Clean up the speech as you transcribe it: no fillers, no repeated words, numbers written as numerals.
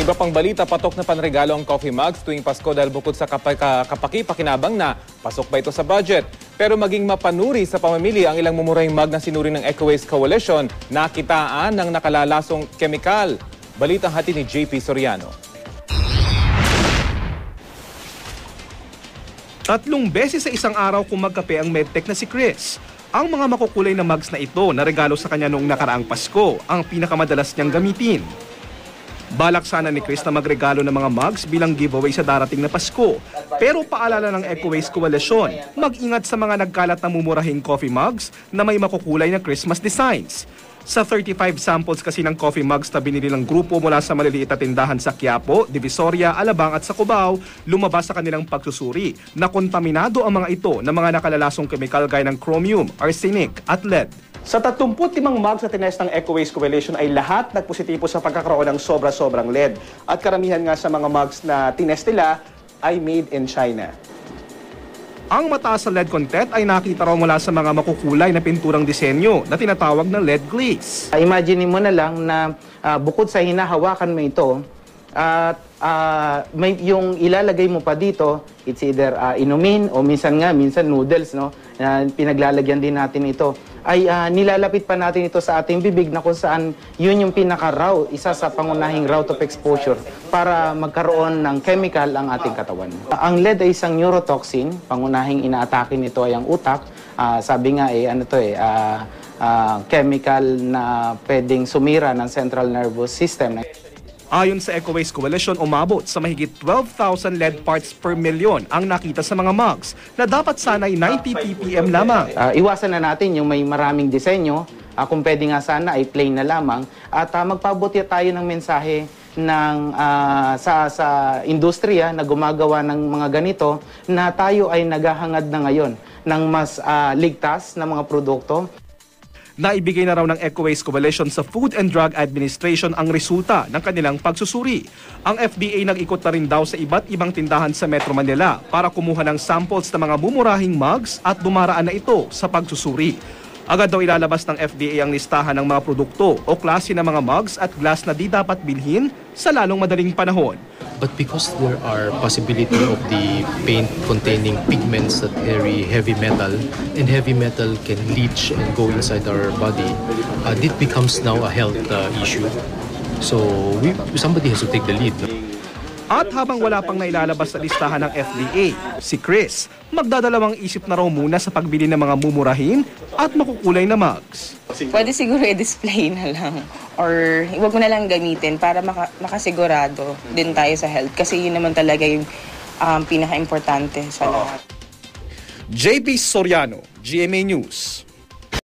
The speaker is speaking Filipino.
Iba pang balita, patok na panregalo ang coffee mugs tuwing Pasko dahil bukod sa kapaki-pakinabang na pasok ba ito sa budget. Pero maging mapanuri sa pamamili ang ilang mumurahing mug na sinuri ng Eco Waste Coalition na kitaan ng nakalalasong kemikal. Balitang hatid ni JP Soriano. 3 beses sa isang araw kung magkape ang medtech na si Chris. Ang mga makukulay na mugs na ito na regalo sa kanya noong nakaraang Pasko ang pinakamadalas niyang gamitin. Balak sana ni Chris na magregalo ng mga mugs bilang giveaway sa darating na Pasko. Pero paalala ng Eco Waste Coalition, mag-ingat sa mga nagkalat na mumurahing coffee mugs na may makukulay na Christmas designs. Sa 35 samples kasi ng coffee mugs na binili ng grupo mula sa maliliit na tindahan sa Quiapo, Divisoria, Alabang at sa Cubao, lumabas sa kanilang pagsusuri na kontaminado ang mga ito ng mga nakalalasong kemikal gaya ng chromium, arsenic at lead. Sa 35 mugs na tinest ng Eco Waste Coalition ay lahat nagpositibo sa pagkakaroon ng sobra-sobrang lead. At karamihan nga sa mga mugs na tinest nila ay made in China. Ang mataas na lead content ay nakita raw mula sa mga makukulay na pinturang disenyo na tinatawag na lead glaze. Imagine mo na lang na bukod sa hinahawakan mo ito, may yung ilalagay mo pa dito, it's either inumin o minsan noodles, no? Pinaglalagyan din natin ito. Ay nilalapit pa natin ito sa ating bibig na kung saan yun yung pinaka-raw, isa sa pangunahing route of exposure para magkaroon ng chemical ang ating katawan. Ang lead ay isang neurotoxin, pangunahing inaatake nito ay ang utak. Sabi nga chemical na pwedeng sumira ng central nervous system. Ayon sa Eco Waste Coalition, umabot sa mahigit 12,000 lead parts per milyon ang nakita sa mga mugs na dapat sana'y 90 ppm lamang. Iwasan na natin yung may maraming disenyo, kung pwede nga sana ay plain na lamang, at magpabuti tayo ng mensahe sa industriya na gumagawa ng mga ganito na tayo ay naghahangad na ngayon ng mas ligtas na mga produkto. Naibigay na raw ng Eco Waste Coalition sa Food and Drug Administration ang resulta ng kanilang pagsusuri. Ang FDA nag-ikot na rin daw sa iba't ibang tindahan sa Metro Manila para kumuha ng samples ng mga mumurahing mugs at dumaraan na ito sa pagsusuri. Agad daw ilalabas ng FDA ang listahan ng mga produkto o klase ng mga mugs at glass na di dapat bilhin sa lalong madaling panahon. But because there are possibility of the paint containing pigments that carry heavy metal, and heavy metal can leach and go inside our body, it becomes now a health issue. So somebody has to take the lead. At habang wala pang nailalabas sa listahan ng FDA, si Chris magdadalawang isip na raw muna sa pagbili ng mga mumurahin at makukulay na mugs. Pwede siguro i-display na lang or huwag mo na lang gamitin para makasigurado din tayo sa health kasi yun naman talaga yung pinaka-importante sa lahat. JP Soriano, GMA News.